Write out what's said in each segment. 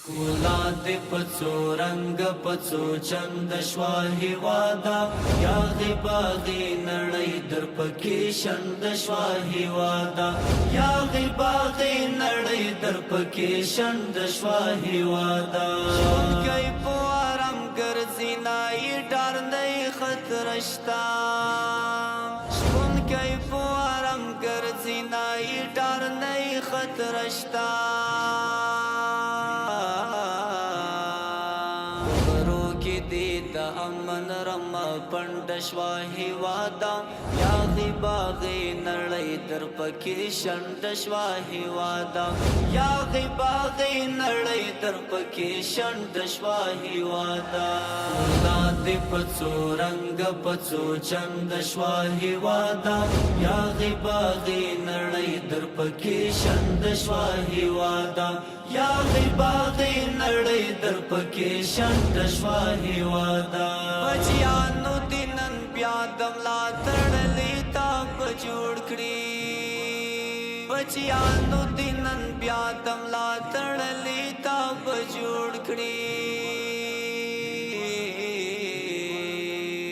کولا دی پڅو رنگ پڅو چند شوا هیوادا یا غباغی نړۍ در پکې شند شوا هیوادا یا غباغی نړۍ در پکې شند شوا هیوادا کای په آرام ګرځي نای ډار نه خطر شتا شپون کای په آرام ګرځي نای ډار نه خطر شتا امن رم پند شوا هیوادا یا غباغی نړۍ در پکې شند شوا هیوادا یا غباغی نړۍ در پکې شند شوا هیوادا کولا دی پڅو رنگ پڅو چند شوا هیوادا یا غباغی نړۍ در پکې شند شوا هیوادا یا غباغی نړۍ در پکې شند شوا هیوادا بچیانو دینن بیا دملا تړلې تا په جوړ کړی بچیانو دینن بیا دملا تړلې تا په جوړ کړی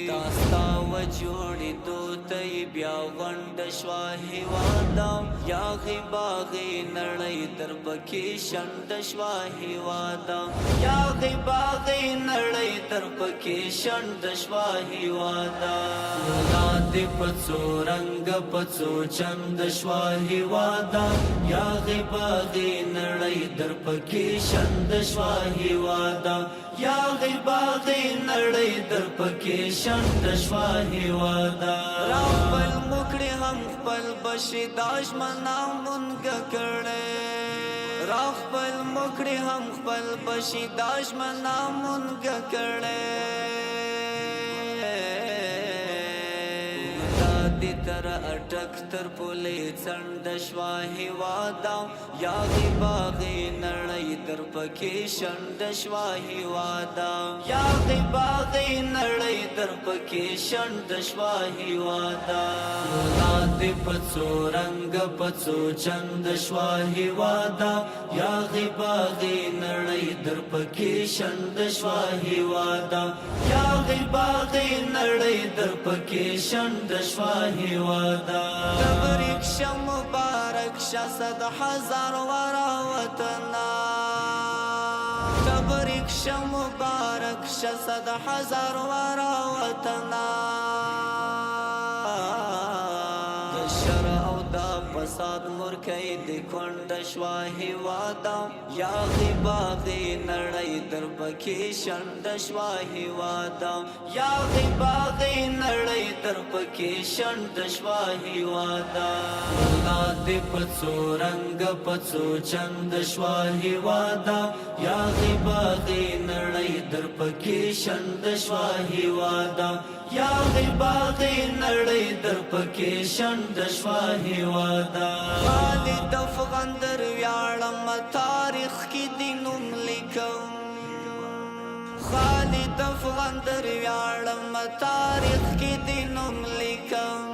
داستا و جوړې دوتې بیا غونډ شوا هیوادا یا غباغی نړۍ در پکې شند شوا هیوادا یا غباغی نړۍ در پکې شند شوا هیوادا کولا دی پڅو رنگ پڅو چند شوا هیوادا یا غباغی نړۍ در پکې شند شوا هیوادا یا غباغی نړۍ در پکې شند شوا هیوادا راپل مکړې هم خپل بشي داش منا مونږ کړې راپل مکړې هم خپل بشي داش منا مونږ کړې تر اٹک تر پولې څنډ شوا هیوادا یا غباغی نړۍ در پکې شند شوا هیوادا یا غباغی نړۍ در پکې شند شوا هیوادا کولا دی پڅو رنگ پڅو چند شوا هیوادا یا غباغی نړۍ در پکې شند شوا هیوادا یا غباغی نړۍ در پکې شند شوا هیوادا تبریک شه مبارک شه 100,000 ورا وطنا تبریک شه مبارک شه 100,000 ورا وطنا شر او دا فساد مرکې د کونډ شوا هیوادا یا غباغی نړۍ در پکې شند شوا هیوادا یا غباغی نړۍ در پکې شند شوا هیوادا کولا دی پڅو رنگ پڅو چند شوا هیوادا یا غباغی نړۍ در پکې شند شوا هیوادا یا غباغی نړۍ در پکې شند شوا هیوادا خالد افغان در ویاړم تاریخ کې دینوم لیکم خالد افغان در ویاړم تاریخ کې دینوم لیکم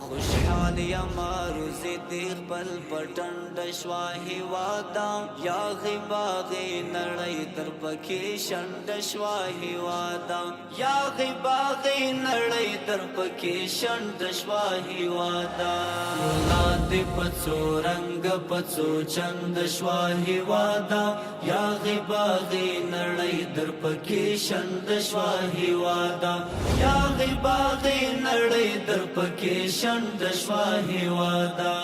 خوشحال یما روزی دی خپل پټنډ شوا هیوادا یا غباغی نړۍ در پکې شند شوا هیوادا یا غباغی نړۍ در پکې شند شوا هیوادا کولا دی پڅو رنگ پڅو چند شوا هیوادا یا غباغی نړۍ در پکې شند شوا هیوادا یا غباغی نړۍ در پکې شند شوا هیوادا